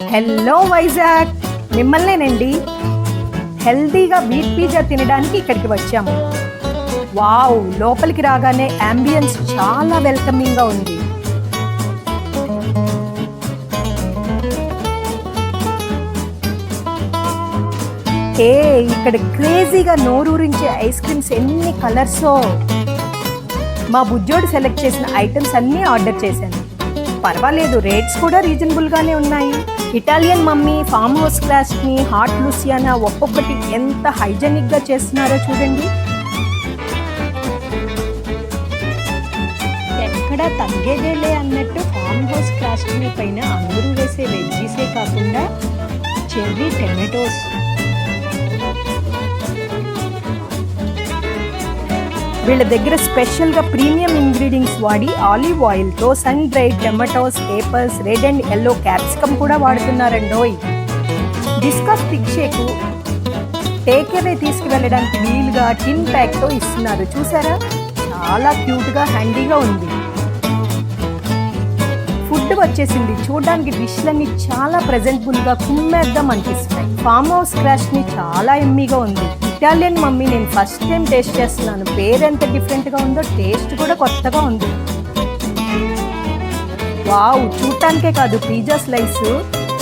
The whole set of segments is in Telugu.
హలో వైజాగ్, మిమ్మల్నేనండి. హెల్దీగా వీట్ పిజ్జా తినడానికి ఇక్కడికి వచ్చాము. వావ్, లోపలికి రాగానే అంబియన్స్ చాలా వెల్కమింగ్గా ఉంది. ఇక్కడ క్రేజీగా నోరూరించే ఐస్ క్రీమ్స్ ఎన్ని కలర్సో. మా బుజ్జోడు సెలెక్ట్ చేసిన ఐటమ్స్ అన్నీ ఆర్డర్ చేశాను. పర్వాలేదు, రేట్స్ కూడా రీజనబుల్గానే ఉన్నాయి. ఇటాలియన్ మమ్మీ, ఫామ్ హౌస్ క్రాస్ట్ని, హాట్ లూసియానా ఒక్కొక్కటి ఎంత హైజెనిక్గా చేస్తున్నారో చూడండి. ఎక్కడా తగ్గేదేలే అన్నట్టు ఫామ్ హౌస్ క్రాస్ట్ని పైన అందరూ వేసే వెజ్జీసే కాకుండా చెర్రీ టమాటోస్, వీళ్ళ దగ్గర స్పెషల్గా ప్రీమియం ఇంగ్రీడియంట్స్ వాడి ఆలివ్ ఆయిల్తో sun dried tomatoes, peppers, red and yellow capsicum కూడా వాడుతున్నారండోయ్. డిస్కస్ థిక్ షేకు టేక్ అవే తీసుకువెళ్ళడానికి వీలుగా టిన్ ప్యాక్తో ఇస్తున్నారు. చూసారా, చాలా క్యూట్గా హ్యాండీగా ఉంది. ఫుడ్ వచ్చేసింది. చూడడానికి డిష్లన్నీ చాలా ప్రెజెంటబుల్గా కుమ్మేద్దాం అనిపిస్తున్నాయి. ఫామ్ హౌస్ క్రాష్ని చాలా ఎమ్మీగా ఉంది. ఇటాలియన్ మమ్మీ నేను ఫస్ట్ టైం టేస్ట్ చేస్తున్నాను. పేరు ఎంత డిఫరెంట్గా ఉందో, టేస్ట్ కూడా కొత్తగా ఉంది. వావ్, చూడటానికే కాదు, పిజ్జా స్లైస్,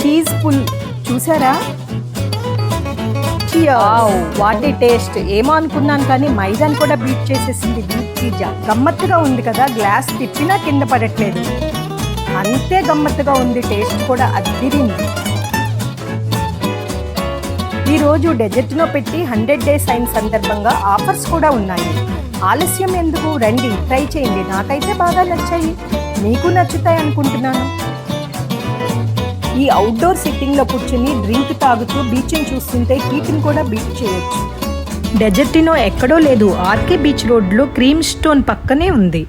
చీజ్ పుల్ చూసారా. వావ్, వాటి టేస్ట్ ఏమో అనుకున్నాను, కానీ మైదాన్ కూడా బీట్ చేసేసింది వీట్ పిజ్జా. గమ్మత్తుగా ఉంది కదా, గ్లాస్ తిప్పినా కింద పడట్లేదు. అంతే గమ్మత్తుగా ఉంది, టేస్ట్ కూడా అద్దిరింది. ఈరోజు డెజర్ట్నో పెట్టి 100 days అయిన సందర్భంగా ఆఫర్స్ కూడా ఉన్నాయి. ఆలస్యం ఎందుకు, రండి ట్రై చేయండి. నాకైతే బాగా నచ్చాయి, మీకు నచ్చుతాయి అనుకుంటున్నాను. ఈ అవుట్డోర్ సిట్టింగ్లో కూర్చుని డ్రింక్ తాగుతూ బీచ్ని చూస్తుంటే హీట్ని కూడా బీట్ చేయొచ్చు. డెజర్టినో ఎక్కడో లేదు, ఆర్కే బీచ్ రోడ్లో క్రీమ్ స్టోన్ పక్కనే ఉంది.